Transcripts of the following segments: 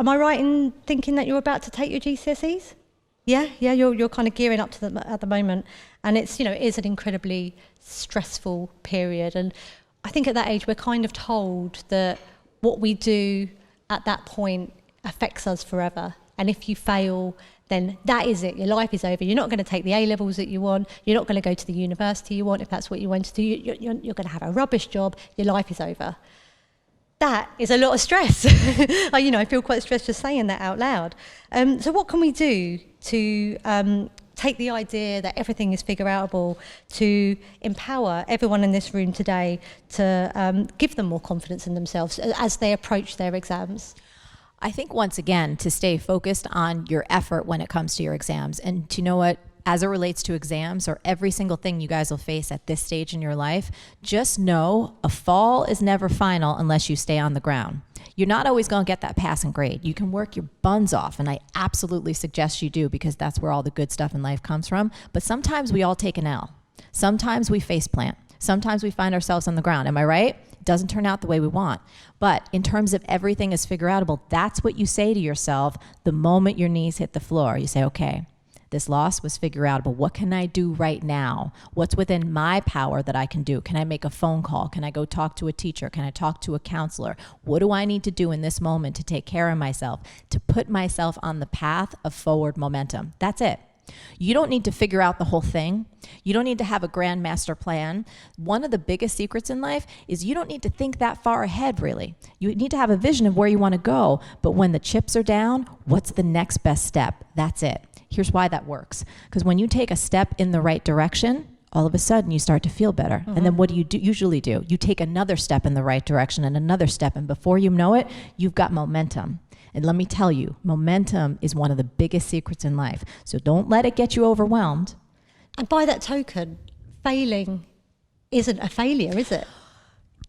am I right in thinking that you're about to take your GCSEs? Yeah, you're kind of gearing up to them at the moment, and it's, it is an incredibly stressful period. And I think at that age we're kind of told that what we do at that point affects us forever. And if you fail, then that is it. Your life is over. You're not going to take the A-levels that you want. You're not going to go to the university you want if that's what you want to do. You're going to have a rubbish job. Your life is over. That is a lot of stress. I feel quite stressed just saying that out loud. So what can we do to take the idea that everything is figure-outable, to empower everyone in this room today, to give them more confidence in themselves as they approach their exams? I think, once again, to stay focused on your effort when it comes to your exams. And do you know what? As it relates to exams, or every single thing you guys will face at this stage in your life, just know a fall is never final unless you stay on the ground. You're not always going to get that passing grade. You can work your buns off, and I absolutely suggest you do, because that's where all the good stuff in life comes from. But sometimes we all take an L. Sometimes we face plant. Sometimes we find ourselves on the ground. Am I right? It doesn't turn out the way we want. But in terms of everything is figure-outable, that's what you say to yourself the moment your knees hit the floor. You say, okay, this loss was figure-outable. What can I do right now? What's within my power that I can do? Can I make a phone call? Can I go talk to a teacher? Can I talk to a counselor? What do I need to do in this moment to take care of myself, to put myself on the path of forward momentum? That's it. You don't need to figure out the whole thing. You don't need to have a grand master plan. One of the biggest secrets in life is you don't need to think that far ahead, really. You need to have a vision of where you want to go. But when the chips are down, what's the next best step? That's it. Here's why that works. Because when you take a step in the right direction, all of a sudden you start to feel better. Mm-hmm. And then what do you usually do? You take another step in the right direction and another step. And before you know it, you've got momentum. And let me tell you, momentum is one of the biggest secrets in life. So don't let it get you overwhelmed. And by that token, failing isn't a failure, is it?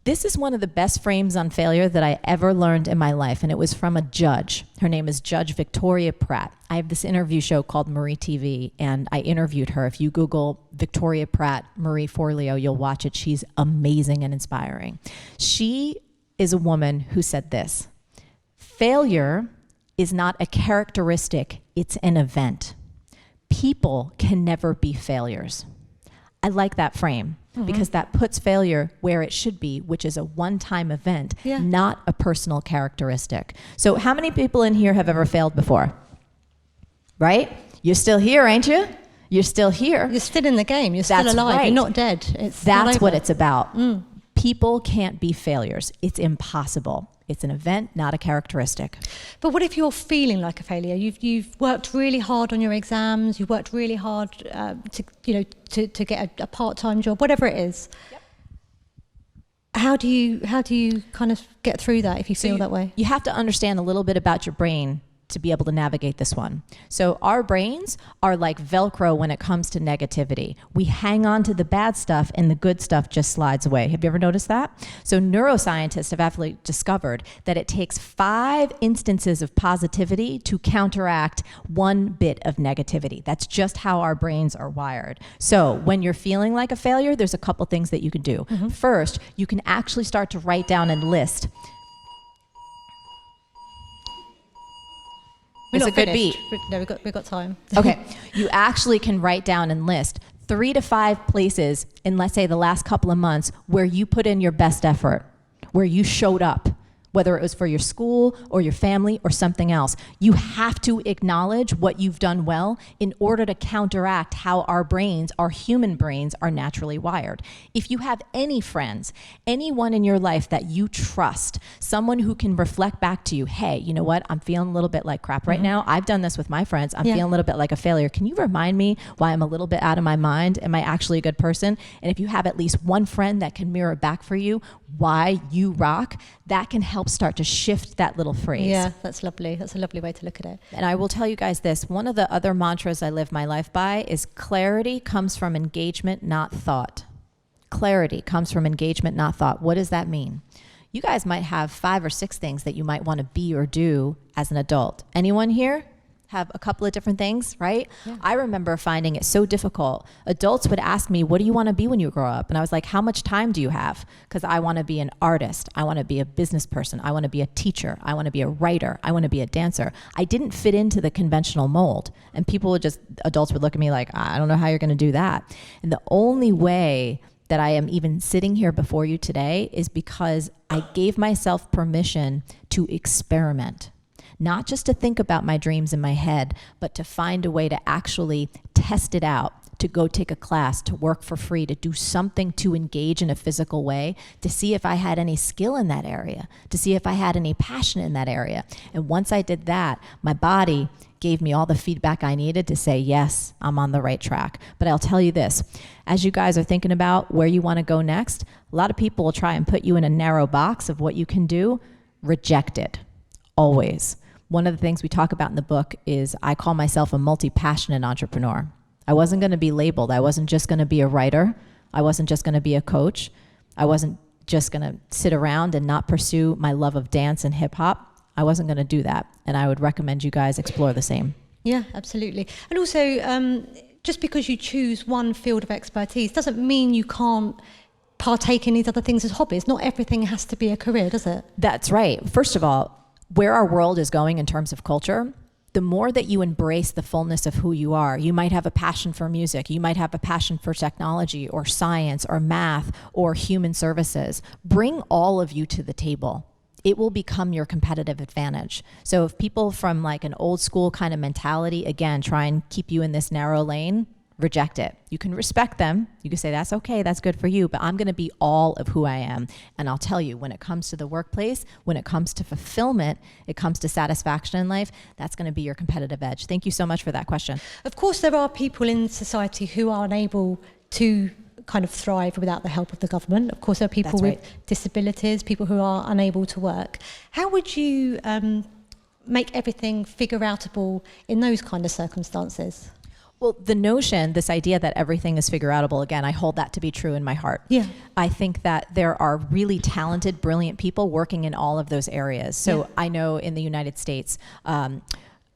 This is one of the best frames on failure that I ever learned in my life, and it was from a judge. Her name is Judge Victoria Pratt. I have this interview show called Marie TV, and I interviewed her. If you Google Victoria Pratt, Marie Forleo, you'll watch it. She's amazing and inspiring. She is a woman who said this: failure is not a characteristic, it's an event. People can never be failures. I like that frame. Mm-hmm. Because that puts failure where it should be, which is a one-time event, not a personal characteristic. So how many people in here have ever failed before? Right? You're still here, ain't you? You're still here. You're still in the game. You're still alive. Right. You're not dead. That's what it's about. Mm. People can't be failures. It's impossible. It's an event, not a characteristic. But what if you're feeling like a failure? You've worked really hard on your exams. You've worked really hard to get a part-time job, whatever it is. Yep. How do you kind of get through that if you feel that way? You have to understand a little bit about your brain to be able to navigate this one. So our brains are like Velcro when it comes to negativity. We hang on to the bad stuff and the good stuff just slides away. Have you ever noticed that? So neuroscientists have actually discovered that it takes 5 instances of positivity to counteract 1 bit of negativity. That's just how our brains are wired. So when you're feeling like a failure, there's a couple things that you can do. Mm-hmm. First, you can actually start to write down and list. It's a good beat. No, we've got time. Okay. You actually can write down and list 3 to 5 places in, let's say, the last couple of months where you put in your best effort, where you showed up, whether it was for your school or your family or something else. You have to acknowledge what you've done well in order to counteract how our brains, our human brains, are naturally wired. If you have any friends, anyone in your life that you trust, someone who can reflect back to you, hey, you know what? I'm feeling a little bit like crap right now. I've done this with my friends. I'm feeling a little bit like a failure. Can you remind me why I'm a little bit out of my mind? Am I actually a good person? And if you have at least one friend that can mirror back for you why you rock, that can help start to shift that little phrase. Yeah, that's lovely. That's a lovely way to look at it. And I will tell you guys this, one of the other mantras I live my life by is clarity comes from engagement, not thought. Clarity comes from engagement, not thought. What does that mean? You guys might have 5 or 6 things that you might want to be or do as an adult. Anyone here have a couple of different things, right? Yeah. I remember finding it so difficult. Adults would ask me, what do you want to be when you grow up? And I was like, how much time do you have? Because I want to be an artist. I want to be a business person. I want to be a teacher. I want to be a writer. I want to be a dancer. I didn't fit into the conventional mold. And adults would look at me like, I don't know how you're going to do that. And the only way that I am even sitting here before you today is because I gave myself permission to experiment. Not just to think about my dreams in my head, but to find a way to actually test it out, to go take a class, to work for free, to do something to engage in a physical way, to see if I had any skill in that area, to see if I had any passion in that area. And once I did that, my body gave me all the feedback I needed to say, yes, I'm on the right track. But I'll tell you this, as you guys are thinking about where you want to go next, a lot of people will try and put you in a narrow box of what you can do. Reject it, always. One of the things we talk about in the book is I call myself a multi-passionate entrepreneur. I wasn't going to be labeled. I wasn't just going to be a writer. I wasn't just going to be a coach. I wasn't just going to sit around and not pursue my love of dance and hip hop. I wasn't going to do that. And I would recommend you guys explore the same. Yeah, absolutely. And also, just because you choose one field of expertise doesn't mean you can't partake in these other things as hobbies. Not everything has to be a career, does it? That's right. First of all, where our world is going in terms of culture, the more that you embrace the fullness of who you are, you might have a passion for music, you might have a passion for technology or science or math or human services. Bring all of you to the table. It will become your competitive advantage. So if people from like an old school kind of mentality, again, try and keep you in this narrow lane, reject it. You can respect them. You can say, that's okay, that's good for you, but I'm gonna be all of who I am. And I'll tell you, when it comes to the workplace, when it comes to fulfillment, it comes to satisfaction in life, that's gonna be your competitive edge. Thank you so much for that question. Of course, there are people in society who are unable to kind of thrive without the help of the government. Of course, there are people with disabilities, people who are unable to work. How would you make everything figure-outable in those kind of circumstances? Well, the notion, this idea that everything is figure-outable, again, I hold that to be true in my heart. Yeah. I think that there are really talented, brilliant people working in all of those areas. So I know in the United States,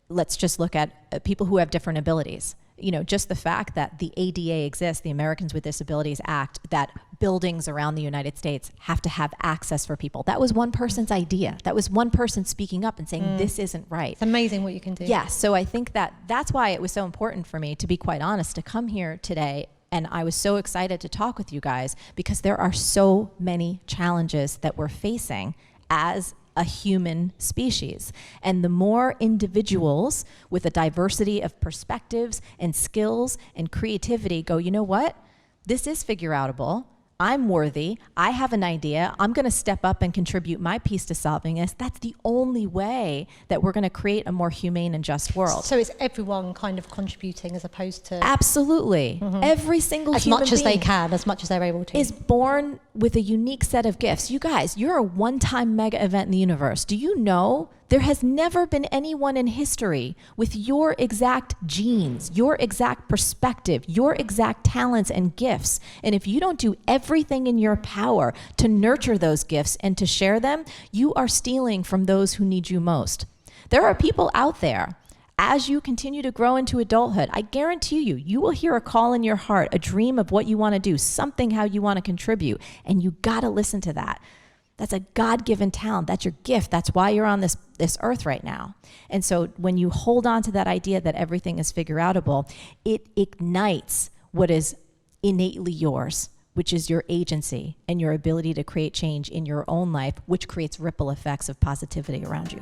let's just look at people who have different abilities. You know, just the fact that the ADA exists, the Americans with Disabilities Act, that buildings around the United States have to have access for people. That was one person's idea. That was one person speaking up and saying, this isn't right. It's amazing what you can do. Yeah, so I think that's why it was so important for me, to be quite honest, to come here today. And I was so excited to talk with you guys because there are so many challenges that we're facing as a human species. And the more individuals with a diversity of perspectives and skills and creativity go, you know what? This is figure-outable. I'm worthy. I have an idea. I'm going to step up and contribute my piece to solving this. That's the only way that we're going to create a more humane and just world. So it's everyone kind of contributing as opposed to... Absolutely. Every single human being, as much as they can, as much as they're able to, is born with a unique set of gifts. You guys, you're a one-time mega event in the universe. Do you know there has never been anyone in history with your exact genes, your exact perspective, your exact talents and gifts? And if you don't do everything in your power to nurture those gifts and to share them, you are stealing from those who need you most. There are people out there, as you continue to grow into adulthood, I guarantee you, you will hear a call in your heart, a dream of what you want to do, something how you want to contribute, and you got to listen to that. That's a God-given talent. That's your gift. That's why you're on this earth right now. And so when you hold on to that idea that everything is figure-outable, it ignites what is innately yours, which is your agency and your ability to create change in your own life, which creates ripple effects of positivity around you.